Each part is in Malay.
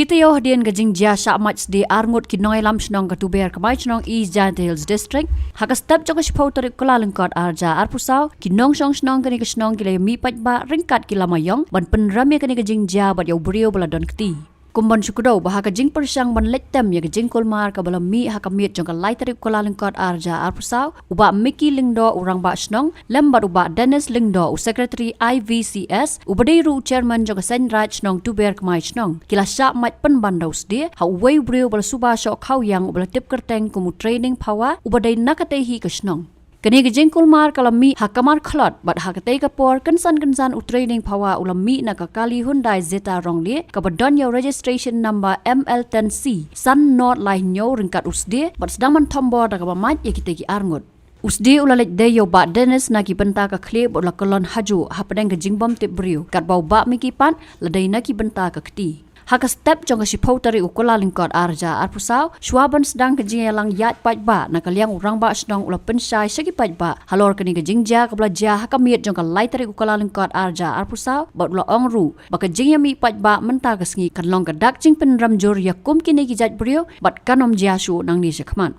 Kita yo hadian gajing jia syak mach di arngut kinoi lam snong katuber kamai snong East Giant Hills District. Haka step jong kashpau tarik kula lengkot arja arpusau kinong snong kani kasnong kila mi pajba ringkat kila mayong ban penrami kani gajing jia bat yo brio baladon kti. Kumban syukudau bah gajing persyang ban lektem ya gajing kolmar ka balam mi haka miet jong kalai tarik kula lengkot arja arpusau uba Mickey Lingdo urang ba snong lembat uba Dennis Lingdo secretary IVCS ubadeiru chairman jong Senraj snong tuber kamai snong kila syak mat penbandaus dia ha wei brio bal suba syok khau yang ubal tip kerteng kumu training power ubadai nakatehi ka snong. Kani gajing kulmar kalami hakamar khlot bat hakatei kapor kansan u training pawa ulami na kakali Hyundai Zeta rongli kabadon yo registration number ML10C Sun North Line nyo ringkat usde bat sedang mentombor da kabamat ya kita ki arngut. Usde ulalek de yo ba Dennis na ki benta ka khle bot la kolon haju hapadeng gajing bom tip brio kat bau ba mi ki pan ladai na ki benta ka kti. Haka step jong kasipau tari ukula lingkot arja arpusau swaban sedang kejing yalang yat pajba na kaliang urang ba sedang ula pensai segi pajba halor kani kejing ja kabla ja haka miet jong kalai tari ukula lingkot arja arpusau bat ula ongru ba kejing yami pajba menta kesengi kanlong kedak jing penram jor yakum kini kijat brio bat kanom jiasu nang ni sekman.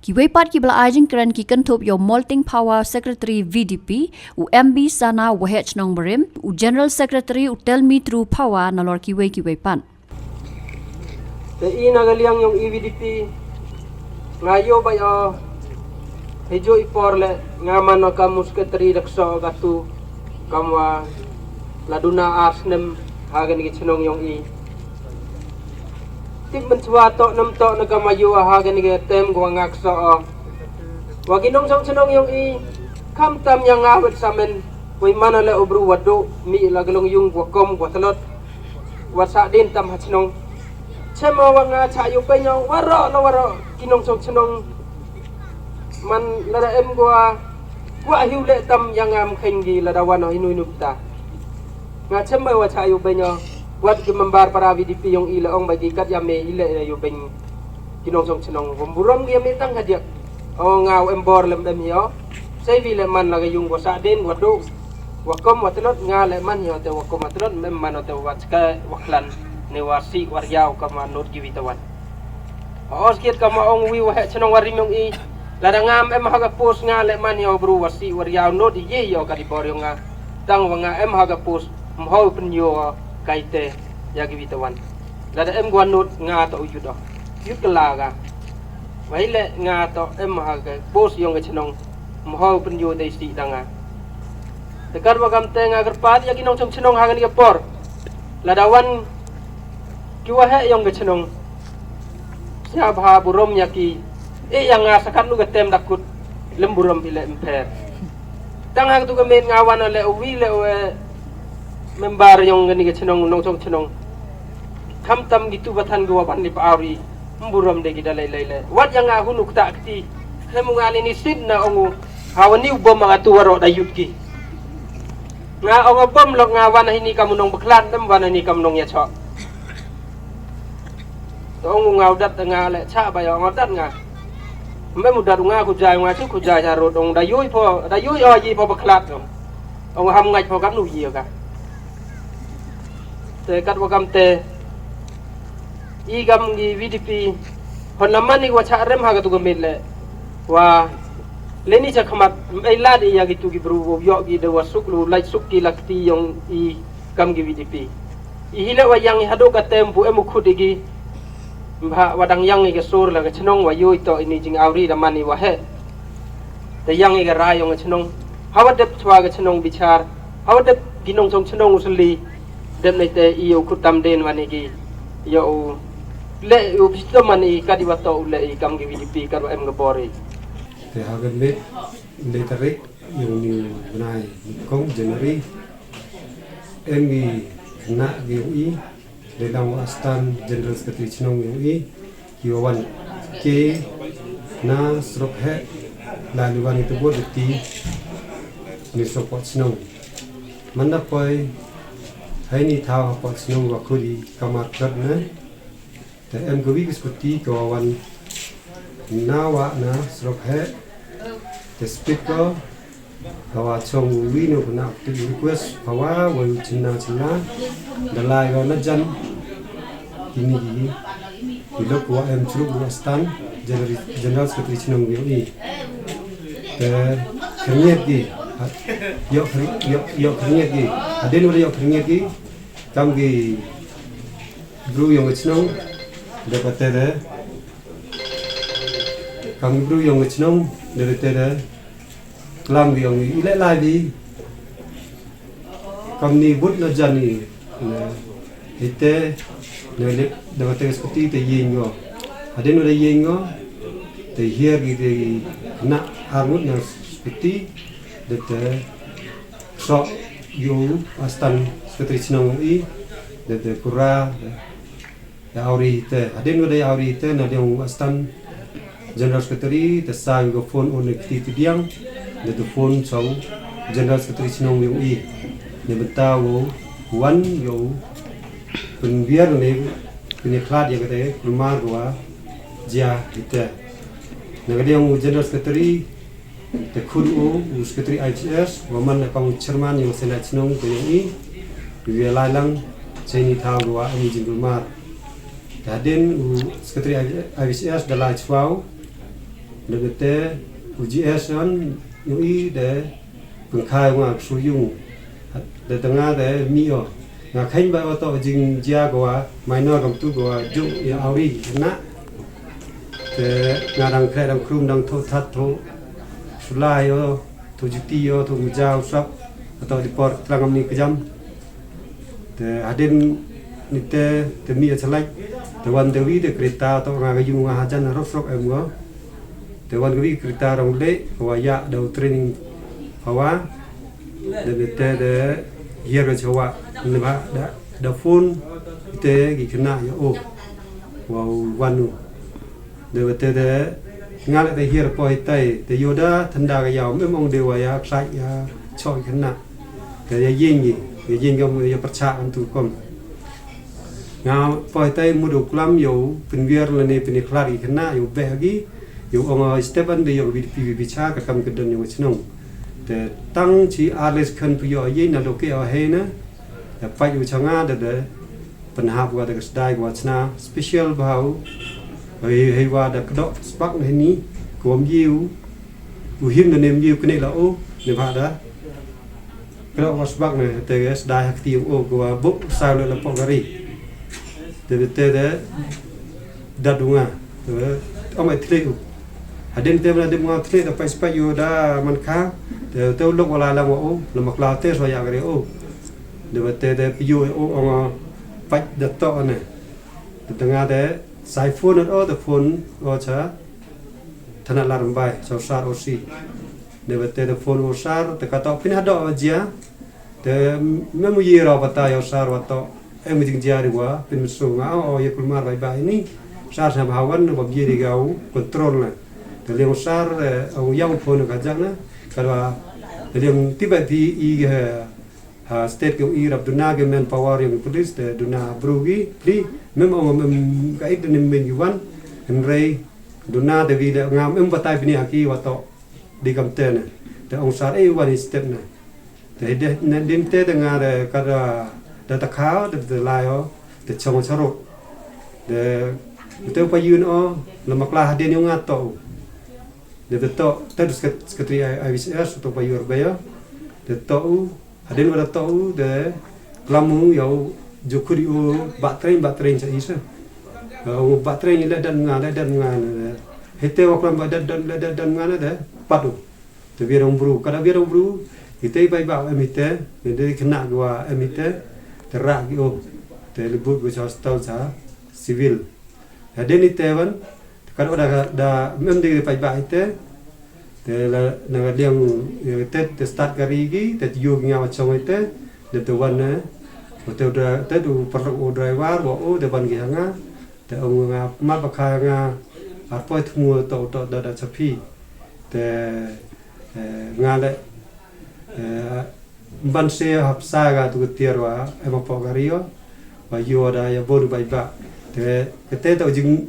Kiwei pat ki bala ajing keren ki kentup yo molting power secretary VDP u MB sana wahech nong berim u general secretary u tell me through power nalor kiwei pan. Te ina galiang yung EVDP ngayo ba yo hejo iporle ngaman no kamu secretary dakso gatu kamwa laduna asnem hagan gi chenong yung i tik menchwa to nam to nagamayo hagan gi tem gwa ngakso wagi nong song chenong yung i kam tam yang awet samen wi mana le obru wado mi lagalong yung gwa kom gwa talot wasa din tam ha chenong chemo wa nga chayu pe nyong waro kinong song chenong man lada em gwa hiu le tam yang am khengi ladawan no inu ta nga chemai wa chayu benyo wat ke membar para VDP yung ilaong bagi kat yame ile yo ben kinong song chenong bomburom ge me tang hadia o ngaw embor lem dem yo sei vi le man la yung wasa den wado wakom watlot nga le man yo te wakom watlot mem man te watska waklan ne wasi waryao kama not gi witawan os kiet kama ong wi wa chenong warim yung i ladangam em haga pos nga le man yo bru wasi waryao not ye yo ka di bor yo nga tang wanga em haga pos mhau penyo kaite yagi witawan lada em gwanut nga to yudo yukalaga waile nga to em haga bos yong chenong mhau penyo dei si danga tekar bagam te nga gerpat yagi nong chenong haga ni por ladawan kiwa he yong chenong siapa burom yaki yang nga sakat lu gatem dakut lemburom ile emper tang tu kemen ngawan ole uwi le membar yang gani ke chenong nong chong chenong kam tam gitu batan gua pan li paari mburam de gida lele wat yang nga hunuk ta akti hemu ngali ni sid na ongu hawani ubom mga tuwaro da yutki nga ongo bom lok nga wana hini kamu nong beklan dem wana ni kamu nong ya chok ongu nga udat nga le cha ba yo ngodat nga me mudat nga ku jai nga chu ku jai ha ro dong da yoi o yi po beklat dong ông ham ngay po kam nu yi ka te kat wakam te igam gi VDP hon lamani wa cha rem ha ga tu gamile wa leni cha khamat ai la de ya gi tu gi bru yo gi de wa suklu lai sukki lakti yong i kam gi VDP i hile wa yang hado ka tempu emu khudi gi mba wadang yang gi sur la ga chnong wa yoi to ini jing auri da mani wa he te yang gi ra yong chnong hawadep chwa ga chnong bichar hawadep ginong chong chnong usli dem nei te iyo kutam den manigi yo le u bisto mani kadiwato le kam gi VDP karo em ngabori te hagen le le tarik yung ni nai kong January em gi na gi ui le dang astan general secretary chnong ui kiwan ke na srok he la luwan itu bo ti ni srok chnong manna koi hai ni thao apa senang waktu di kamar kerja te em gawi seperti kawan nawa na serok he te speaker kawa chong wino na te request kawa wa china dalai ga na jan ini ilo ko em churu stan general secretary chinong wi te kenya di yo kenya di aden wala yo kenya di tam gi bru yang chinong dapat ada kami bru yang chinong dapat ada kelam yang ilai lai di kami but na jani ite nele dapat ada seperti te yengo aden wala yengo te hier gi na armut na seperti dete so yo astan seperti chinong i dete kura ya auri te aden wala auri te na yang astan general secretary te sai go phone on activity diang dete phone so general secretary chinong yo i ne betawo wan yo penbiar ne punya klat ya kata rumah gua dia kita nak dia yang general secretary te kudu secretary IGS waman kang chairman yang senat chinong ko yang i dia lalang chini thau gua ami jingul mar daden secretary IGS dalai chwau negete UGS on yang i de pengkai wa suyung de tengah de mio nga khain ba to jing jia gua minor kam tu gua ju ya awi na te ngarang khe dang krum dang tho that tho sulai yo to juti yo to mujau sap atau di port trangam ni kejam te adin ni te mi chalai te wan dewi de kereta to nga yu nga hajan rof rok em go te wan dewi kereta rong le wa ya do training hawa de te de hier ga chawa ni ba da phone te gi kena yo o wow wanu de te de ngale te hier po hitai te yoda thanda ga yaw me mong dewa ya sai ya choi kena te ya yin ga ya percha antu kom nga po hitai mudu klam yo pinwier le ne pin klari kena yo bagi yo ong stepan de yo bi cha ka kam kedon yo chnong te tang chi ales khan pu yo ye na lo ke a he na te pa yu changa de panha wa de sdai wa chna special bau hei wa da kdo spak ne ni kom yiu u him ne nem yiu kne la o ne ba da kdo wa spak ne te sdai hak ti o ko wa buk sa lo la pogari te de dadunga te o mai tleu aden te na de mo tle da pa spa yo da man kha te lok wala la o la mak la te so ya gre o de te pi yo o o pa da to ne te tengah de sai phone o the phone o cha thana la rambai so sar o si de te the phone o sar te ka to pin ha do jia te me mu yi ro pata yo sar wa to em mi jia ri wa pin so nga o ye kul mar bai bai ni sar sa hawan no bi ri gau control na te le sar o yang phone ka jang na ka wa le tiba di I state ke I rab duna ke men power yang police te duna brugi pri mem ka it ne men yuan rei duna de vi ngam em batai bini aki wato di kam te ne te ong sar e wan step na te de ne din te de nga de ka da ta khao de lai o te chong charo de te pa yun o la makla de ni nga to de to te sekretari IVCS to pa yor ba yo de to aden wala to de klamu yo jukuri o baterai sa isa o baterai ni dan nga hete wa klam dan nga de padu te virong bru kada virong bru ite bai ba emite de kena gua emite terak gi o te libut go hostel sa civil aden ite wan kan da mem de bai ba ite te la na liang te start kari gi te yu nga chong ite de te wan ne te da te du perlu driver wa o de ban gi nga te ong nga ma ba kha nga a po thmu to da chapi te nga le ban se hapsa ga tu tiar wa ema pogario wa yo da ya bodu bai ba te kete to jing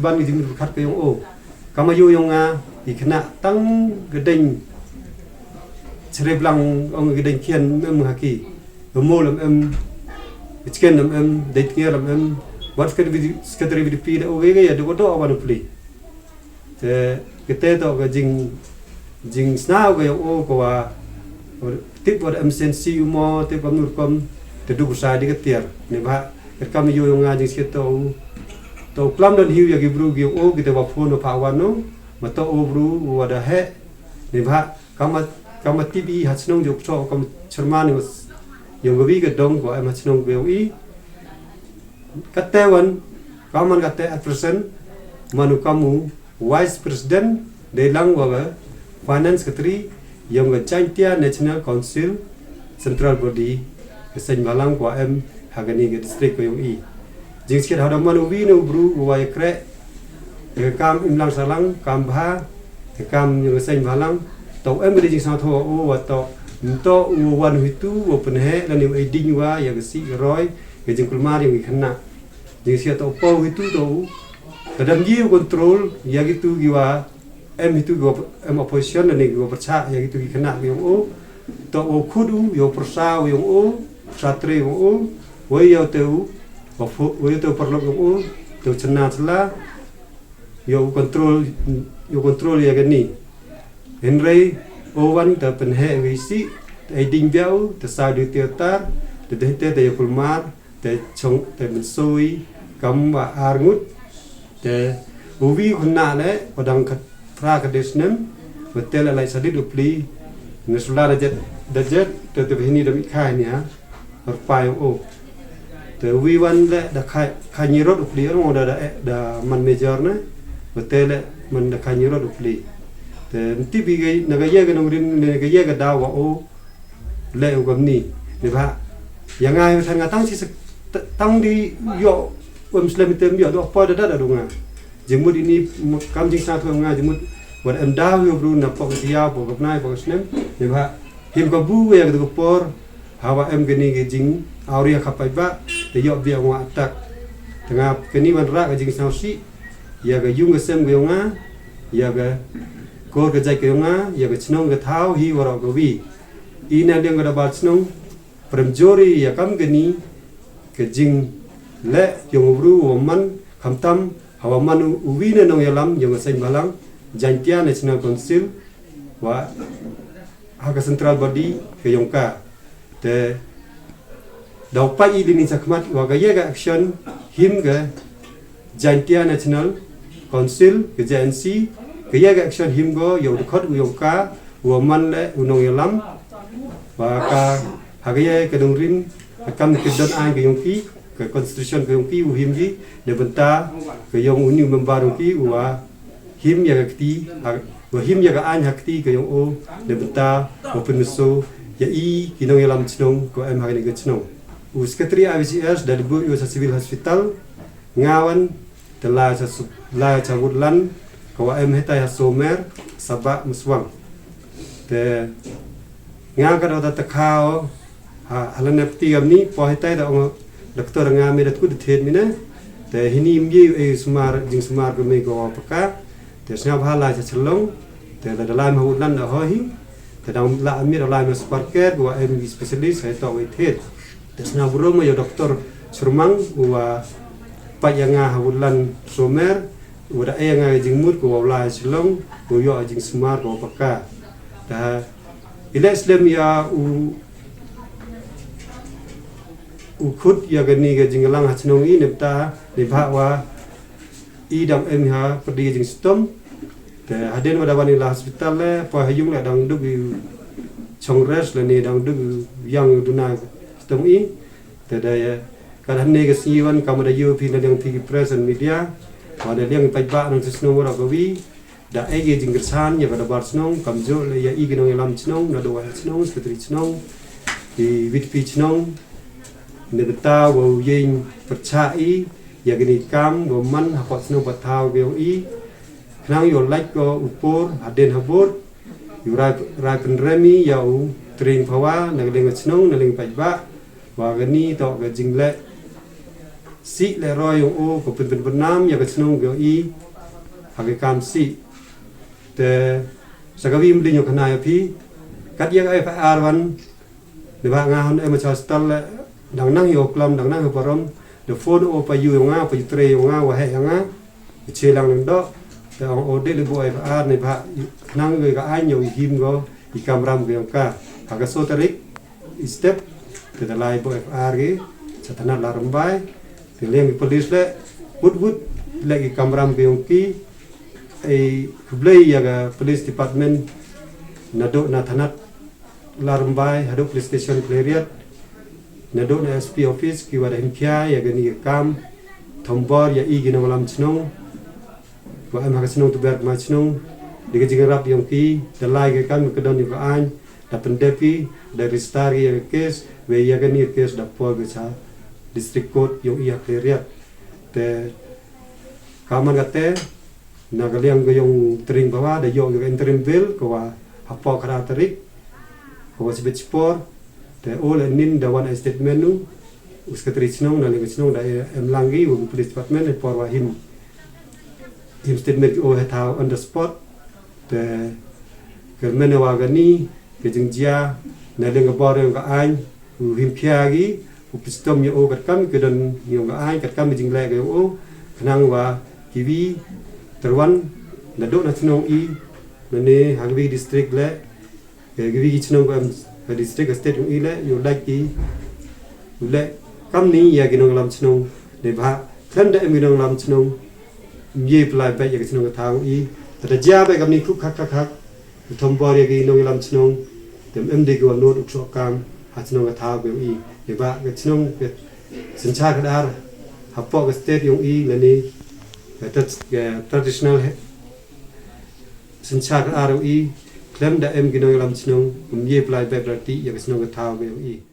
ban jing khat ke o kama yo yong a ikna tang gedeng cereblang ong gedeng kian em haki mo lam ichken lam deit kian lam wat skatri pi da o ge ya do to awan pli te kete to ga jing snau ga o ko wa tip wat sensi mo tip am nur kom te du sa di ketiar ne ba kam yo yong a jing sketo to klam don hiu ya gi bru gi o gi te wa phone pa wa no ma to o bru wa da he ne ba kama tibi hatsnong jok cho kam chermani was yong ga wi ga dong ko am hatsnong be wi katewan kaman kate at present manu kamu vice president de lang wa finance secretary yong ga chantia national council central body kesan malang ko am hagani ga district ko yong i jing skit hada manu wi no bru wa kre kam im lang salang kam bha kam yong kesan malang to em ga jing sa tho o wa to wan hitu wa pen he la ni ai ding wa ya ga si roi ke jing kulmar yang khana jing sia to po hitu to kadam ji control ya gitu giwa em hitu go em opposition ni go percha ya gitu khana yang o to o khudu yo persa yang o satre yang o we yo teu we teu perlo yang o teu chana chla yo control ya gani henry owan ta pen he wi si ai ding biao ta sa du tar te te kulmar te chong te mensui kam wa arngut te uvi khunna le padang fra ka desnem betel lai sadid upli nesula dajet te hini demi khai nia pai o te uvi wan le da khai ni rod upli ro da man major na betel man da khai ni rod upli te ti bi ge na ga ye ga nongrin ne ga ye ga da wa o le u gam ni ne ba yang ai thang nga tang si tang di yo muslim tem yo do pa da dunga jemud ini kam jing sa thong nga jemud wat em da yo bru na pa dia bo nai bo snem ne ba him ko bu ya ga por hawa em geni ge jing auria khapai ba te yo bia wa tak tengah keni man ra ga jing sa si ya ga yung ga sem ge nga ya ga ko ga jai ge nga ya ga chnong ga thau hi wa ro ga wi ina deng ga ba chnong permjori ya kam geni ke jing le yong bru man khamtam hawa manu uwina nong yalam yong sain balang jantia national council wa haga central body ke yongka te daupa i dini sakmat wa ga yega action him ga jantia national council ke JNC ke yega action him go yo khot yongka wa man le unong yalam wa ka hagaya ke dongrin kam ke don an ke yongki ke constitution ke yongki u him gi de benta ke yong uni member yongki wa him ya kti wa him ya ga an hakti ke yong o de benta open so ya i kinong yalam chnong ko em hagani ke chnong u secretary IVCS dari bu yo civil hospital ngawan telah la cabutlan ko em heta ya somer sabak muswang te nga ka da takao halan nepti amni pohitai da doktor nga me dat ku de thet mina te hini mye e sumar jing sumar ko me go paka te sna bhala cha chlong te da lai ma ulan da hohi te dang la mi da lai ma sparker go em specialist he to we thet te sna buro mo yo doktor surmang wa pa yanga ulan somer uda e nga jing mut ko la chlong go yo jing sumar go paka da ilesdem ya ukut ya gani ga jinglang hachnong i nepta ni bhawa i dam em ha padi jing stom te haden wada wani la hospital le pa hayung la dang dug chongres le ni dang dug yang duna stom i te da ya kan ne ga siwan kam da yu phi na dang phi press and media wada liang pai ba nang sno wara go wi da ege jingirsan ya pada bar snong kamjo le ya i ginong lam snong na do wa snong sekretari snong di vit pi snong ne beta wo yin percai ya gini kam wo man hapot snong batau be i knang yo like go upor aden habor yu rai pen remi ya u tering pawa naling snong naling pajba wa gani to ga jingle si le roy o ko pen benam ya ga snong go i hage kam si te sagawi mli nyo kana ya pi kat ya ai fa arwan de ba nga hon e ma cha stal dang nang yo klam dang nang parom de phone o pa yu nga pa tre nga wa he nga che lang do te o de le boy fa ar ne ba nang ge ga ai nyo him go i kamram ge ka haga so tarik step te da lai boy fa ar ge satana larumbai te leng police le wood lagi kamram ge ki ai kublai ya ga police department nado na thanat larumbai hado police station Kleriat nado na SP office ki wada himkia ya gani kam thombor ya i gina malam snong wa am ha snong tu ber ma snong diga jiga rap yang ki dalai ke kan kedon ni an da pendepi dari stari ya kes we ya gani kes da po ga cha district court yang ia Kleriat te kaman gate nagaliang gayong tering bawa da yo ga interim bill ko wa hapo kara tarik ko wa sibet spor te all nin da one statement nu uskatri snong na ling snong da em langi u police department e por wa him statement o heta on the spot te ke mena wa gani ke jingjia na ling bor ga an u him phiagi u pistom yo gat kam ke dan yo ga an gat kam jingle ga o khnang wa kiwi terwan na do na snong i nane hagwi district le gwi snong ga district state i le yo like i le kam ni ya ginong lam snong de ba kan da mi nong lam snong ye plai ba ya snong ga thang i ta ja ba kam ni khu khak khak thom bor ya gi nong lam snong dem em de go no uk so kam ha snong ga thang i de ba ga snong ke sin cha ga dar ha po ga state yong i le ni traditional senchak ROE klem da em ginong lam snong ye plai be brati ya snong ga thau ge i